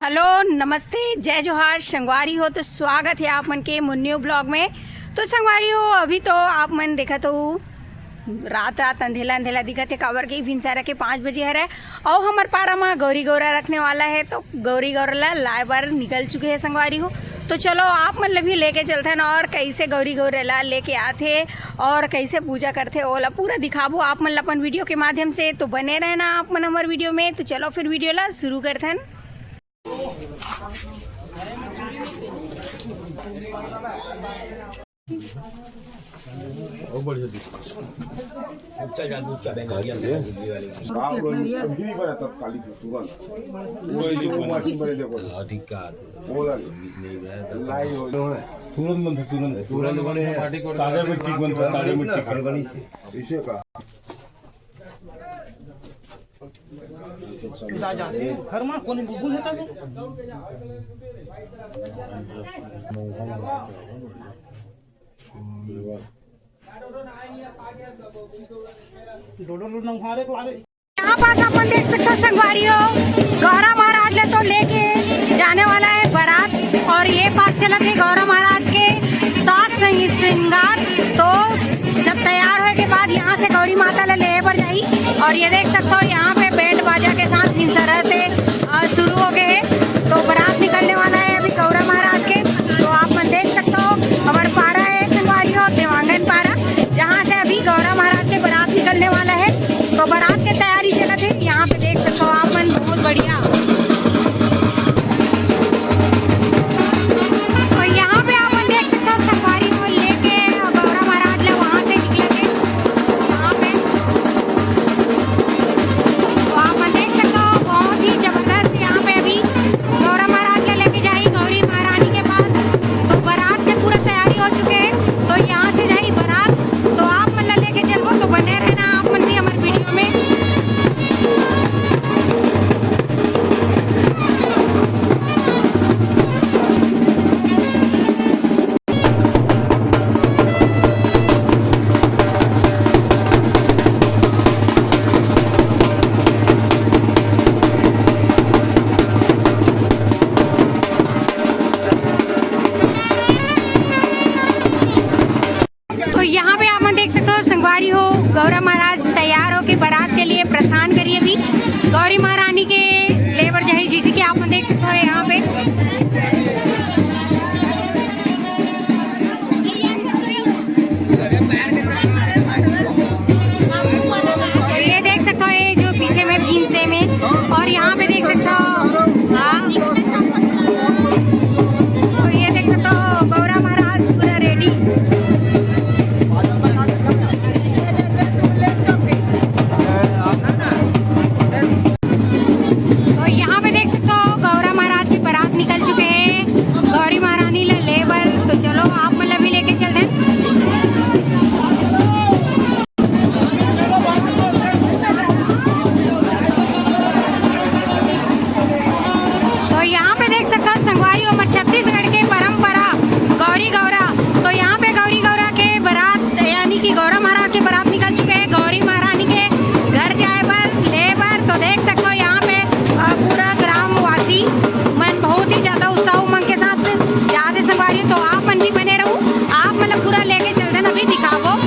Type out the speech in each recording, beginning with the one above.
Hello नमस्ते जय जोहार संगवारी हो। तो स्वागत है आप मन के मुन्न्यू ब्लॉग में। तो संगवारी हो अभी तो आप मन देखा तो रात अंधेला अंधेला दिखत है काबर के भिनसारा के 5 बजे हर है और हमार पारा में गौरी गौरा रखने वाला है। तो गौरी गौरा ला लाए बार निकल चुके हैं संगवारी हो। तो चलो आप मन भी लेके चलते हैं और कैसे गौरी गौरा ला लेके आते और कैसे पूजा करते ओला पूरा दिखाबो आप मन अपन वीडियो के माध्यम से। तो बने रहना आप मन हमारे वीडियो में। तो चलो फिर वीडियो ला शुरू करते हैं। घरमा कोणी बुलबुल है यहाँ पास अपन देख सकते हो संगवारी हो गौरा महाराज ले तो लेके जाने वाला है बारात और ये पास चला थे गौरा महाराज के साथ श्रृंगार। तो जब तैयार होने के बाद यहाँ से गौरी माता ले पर जाई और ये देख सकते हो यहाँ पे बैंड बाजा के साथ भिनसरा से शुरू हो गए हैं। तो बारात निकलने वाला है अभी गौरा महाराज के। तो आप मन देख सकते हो हमारे पारा है संगवारी हो देवांगन पारा जहाँ से अभी गौरा महाराज के बारात निकलने वाला है। तो बारात की तैयारी चला थे यहाँ पे देख सकते हो आप मन बहुत बढ़िया। तो यहाँ पे आप देख सकते हो संगवारी को लेके गौरा महाराज ले वहाँ से निकले थे यहाँ पे। तो आप देख सकते हो बहुत ही जबरदस्त यहाँ पे अभी गौरा महाराज ले लेके जाई गौरी महारानी के पास। तो बारात के पूरा तैयारी हो चुके हैं। तो यहाँ से जाई बारात। तो आप मन लेके चलो तो बने रहना आप मन भी हमारे वीडियो में। तो यहाँ पे आप देख सकते हो संगवारी हो गौरा महाराज तैयार हो के बारात के लिए प्रस्थान करिए अभी गौरी महारानी के लेबर जही जिसे कि आप देख सकते हो यहाँ पे। ये देख सकते हो ये जो पीछे में भींसे में और यहाँ पे देख सकते हो हाँ। तो ये देख सकते हो गौरा महाराज पूरा रेडी। तो यहाँ पे देख सकते हो गौरा महाराज की बारात निकल चुके हैं गौरी महारानी ले लेबर। तो चलो आप मतलब भी लेके चलते हैं। तो यहाँ पे देख सकते हो संगवारी हमारे छत्तीसगढ़ के परंपरा गौरी गौरा। तो यहाँ पे गौरी गौरा के बारात यानी कि गौरा महाराज की बारात निकल चुके हैं गौरी महारानी के घर जाए पर लेबर। तो देख सकते हो यहाँ पे पूरा ग्रामवासी मन बहुत ही ज्यादा उत्साह उमंग के साथ जाते संगवारी। तो आप मन भी बने रहो आप मतलब पूरा लेके चलते ना भी दिखावो।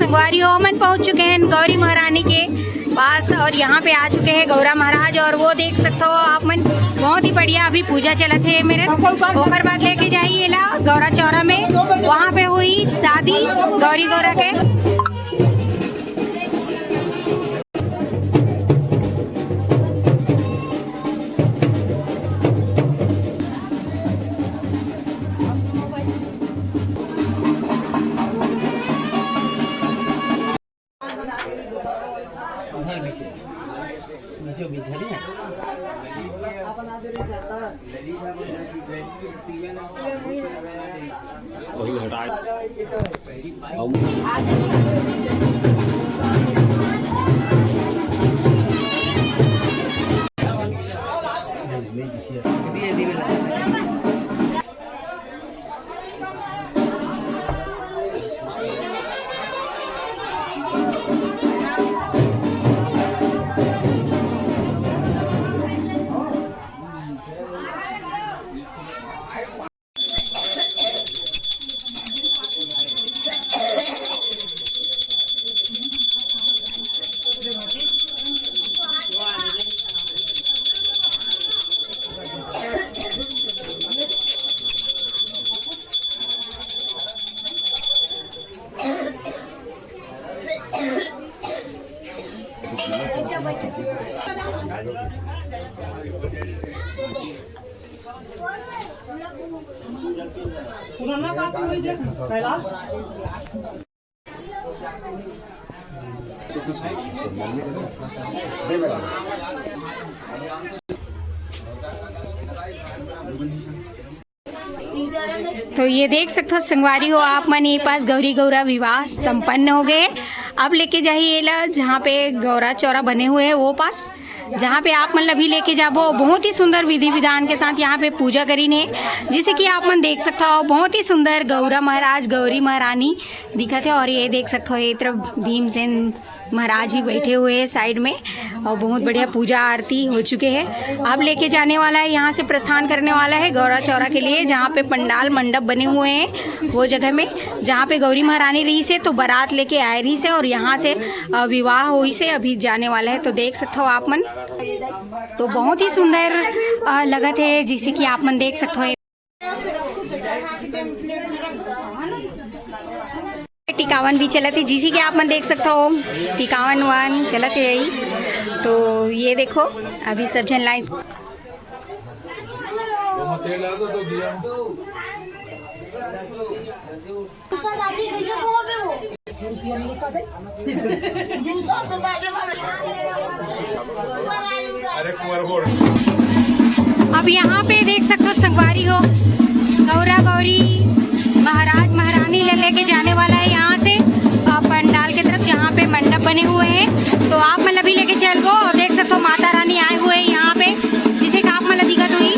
संगवारी हमन पहुंच चुके हैं गौरी महारानी के पास और यहाँ पे आ चुके हैं गौरा महाराज। और वो देख सकते हो आप मन, बहुत ही बढ़िया अभी पूजा चलत है मेरे। ओकर बाद लेके जाइए ला गौरा चौरा में, वहाँ पे हुई शादी गौरी गौरा के। वही हटा पुराना काम की वही देख कैलाश तो ये देख सकते हो संगवारी हो आप मन, ये पास गौरी गौरा विवाह संपन्न हो गए। अब लेके जाइए ला जहाँ पे गौरा चौरा बने हुए हैं वो पास, जहाँ पे आप मन अभी लेके जाबो। बहुत ही सुंदर विधि विधान के साथ यहाँ पे पूजा करी ने, जिसे कि आप मन देख सकते हो। बहुत ही सुंदर गौरा महाराज गौरी महारानी दिखत है। और ये देख सकते हो ये तरफ भीमसेन महाराज ही बैठे हुए हैं साइड में, और बहुत बढ़िया पूजा आरती हो चुके हैं। अब लेके जाने वाला है, यहाँ से प्रस्थान करने वाला है गौरा चौरा के लिए, जहाँ पे पंडाल मंडप बने हुए हैं वो जगह में, जहाँ पे गौरी महारानी रही से तो बारात लेके आए रही से, और यहाँ से विवाह हुई से अभी जाने वाला है। तो देख सकते हो आप मन, तो बहुत ही सुंदर लगत है, जिसे कि आप मन देख सकते हो। टिकावन भी चलत है, जिसे कि आप मन देख सकते हो। टिकावन वन चलत है यही। तो ये देखो अभी सब जन लाइन अब यहाँ पे देख सकते हो संगवारी हो गौरा गौरी महाराज महारानी लेके जाने वाला है यहाँ से पंडाल की तरफ, जहाँ पे मंडप बने हुए हैं। तो आप मतलब भी लेके चल गो, और देख सकते हो माता रानी आए हुए हैं यहाँ पे, जिसे कि आप मतलब दिक्कत हुई।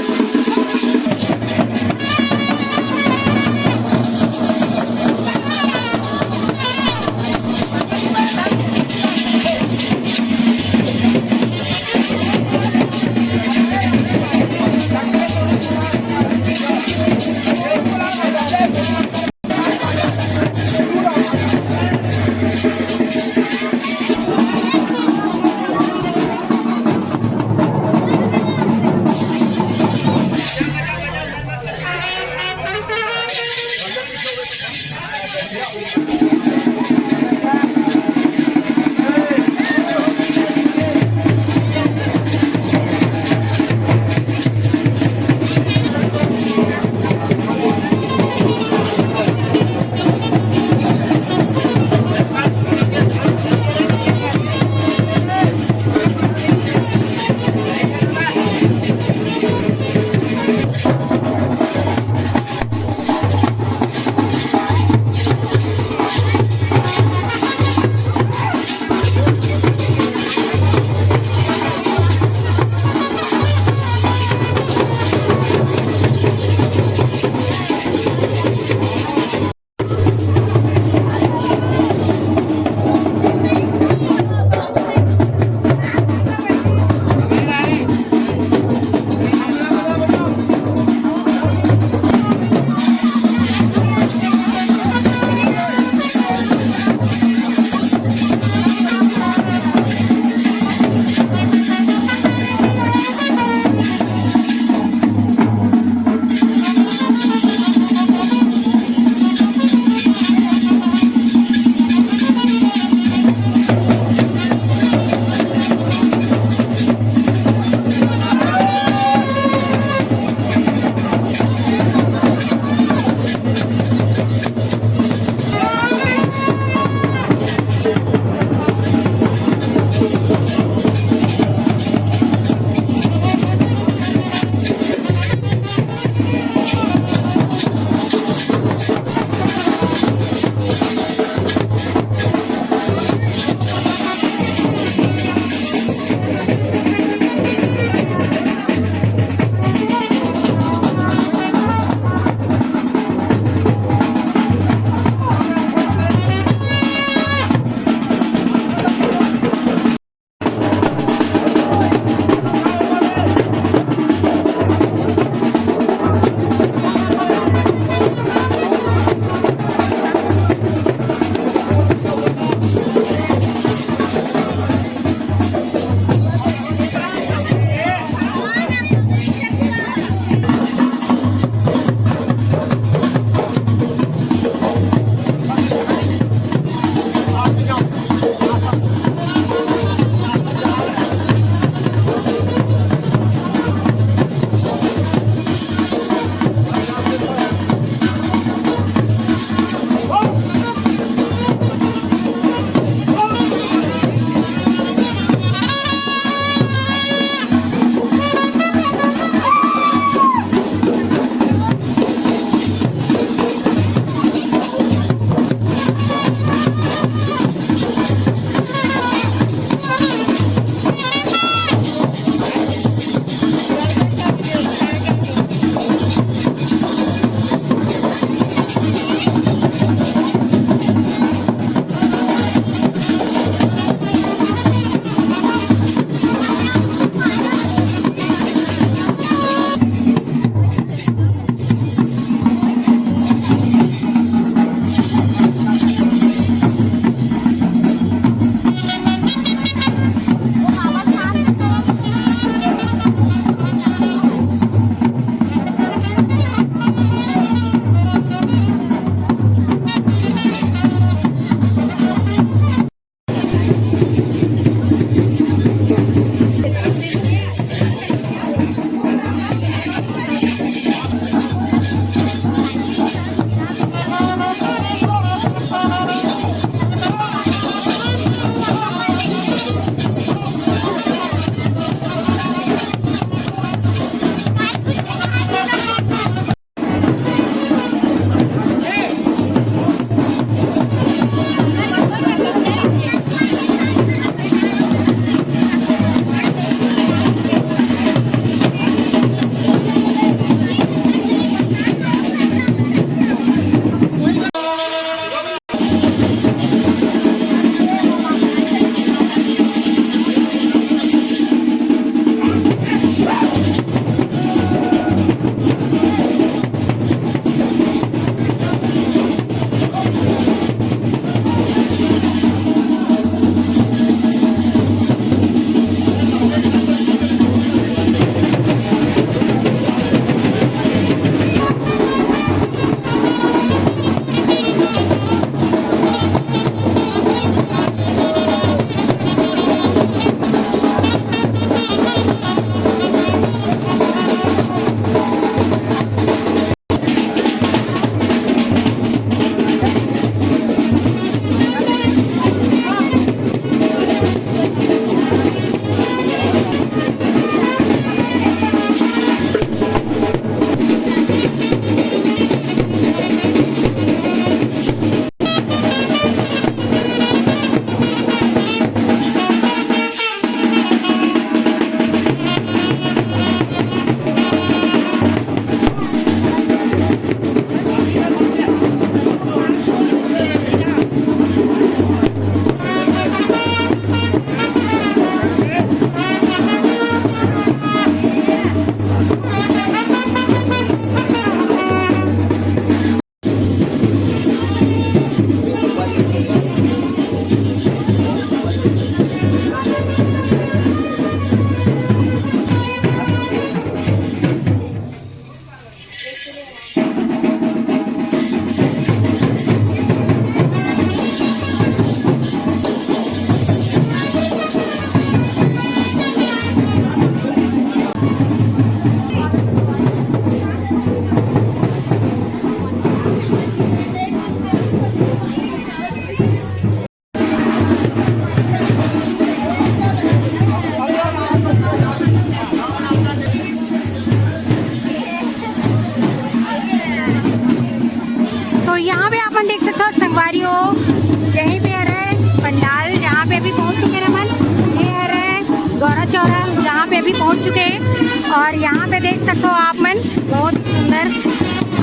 और यहाँ पे देख सकते हो आप मन बहुत सुंदर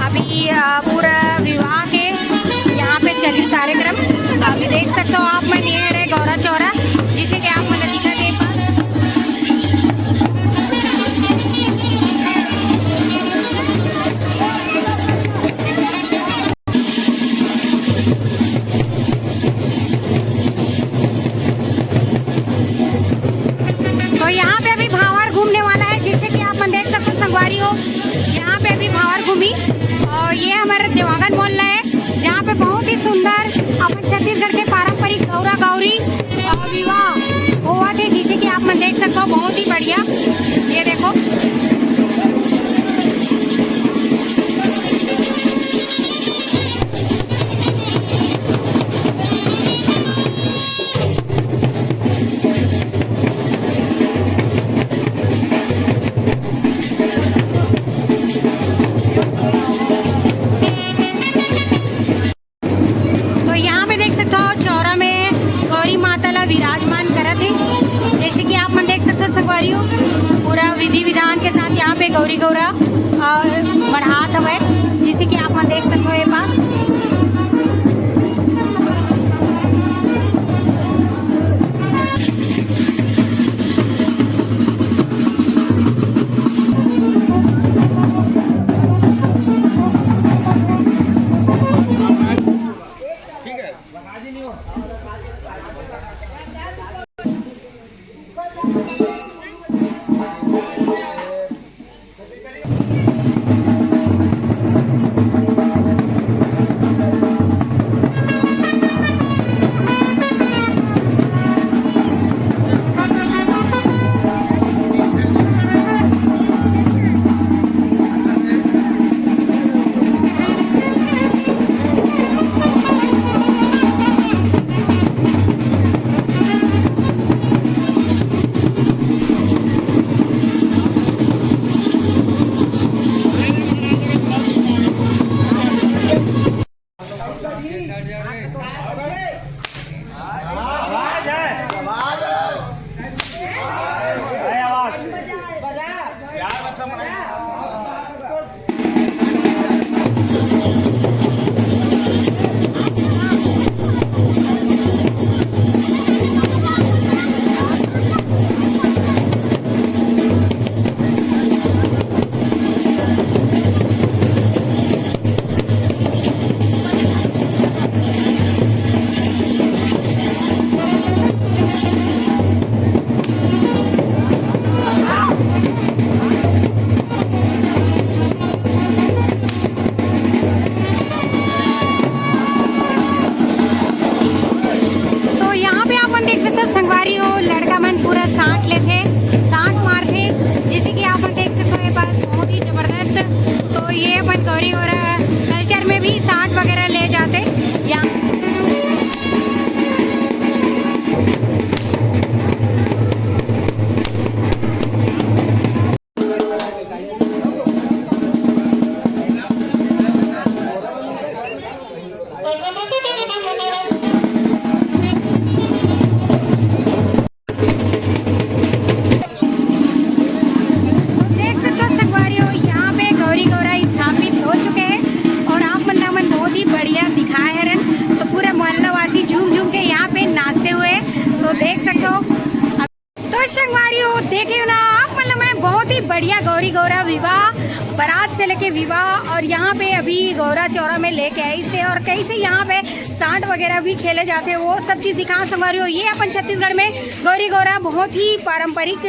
अभी पूरा विवाह के यहाँ पे चली कार्यक्रम। अभी देख सकते हो आप मन ये रहे गौरा चौरा जिसे कि आप मन दिखा दे पा। तो यहाँ पे अभी भावर घूमने वाला है जिससे कि आप मन देख सकते हो संगवारी हो। यहाँ पे अभी भावर घूमी और ये हमारा देवांगन मोहल्ला है जहाँ पे बहुत ही सुंदर अपन छत्तीसगढ़ के पारंपरिक गौरा गौरी विवाह हुआ थे जिसे कि आप मन देख सकते हो बहुत ही बढ़िया। ये देखो विराजमान करा थे जैसे कि आप मन देख सकते हो संगवारी हो। पूरा विधि विधान के साथ यहाँ पे गौरी गौरा बढ़ात हवे जिसे कि आप मन देख सकते हो ये पास। संगवारी हो लड़का मन पूरा सांठ लेते सांठ मारते जैसे कि आप देख सकते हो ये बात बहुत ही जबरदस्त। तो ये अपन गौरी गौरा कल्चर में भी सांठ वगैरह ले जाते यहाँ। संगवारी हो देखे ना आप मतलब मैं बहुत ही बढ़िया गौरी गौरा विवाह बारात से लेके विवाह और यहाँ पे अभी गौरा चौरा में लेके आई से और कहीं से यहाँ पे सांठ वगैरह भी खेले जाते हैं वो सब चीज़ दिखा संगवारी हो। ये अपन छत्तीसगढ़ में गौरी गौरा बहुत ही पारंपरिक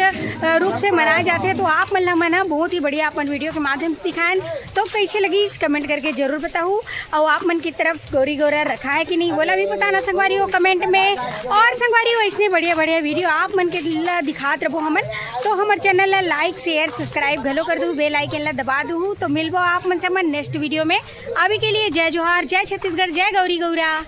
रूप से मनाए जाते हैं। तो आप मतलब मना बहुत ही बढ़िया अपन वीडियो के माध्यम से दिखाएं तो कैसे लगी कमेंट करके जरूर बताऊँ। और आप मन की तरफ गौरी गौरा रखा है कि नहीं बोला भी बताना संगवारी हो कमेंट में। और संगवारी हो इसने बढ़िया बढ़िया वीडियो आप मन के दिखात रहो हमन तो हमारे चैनल ला लाइक शेयर सब्सक्राइब घलो कर दूँ बेल आइकन ला दबा दूँ। तो मिलबो आप मन से नेक्स्ट वीडियो में। अभी के लिए जय जोहार जय छत्तीसगढ़ जय गौरी गौरा।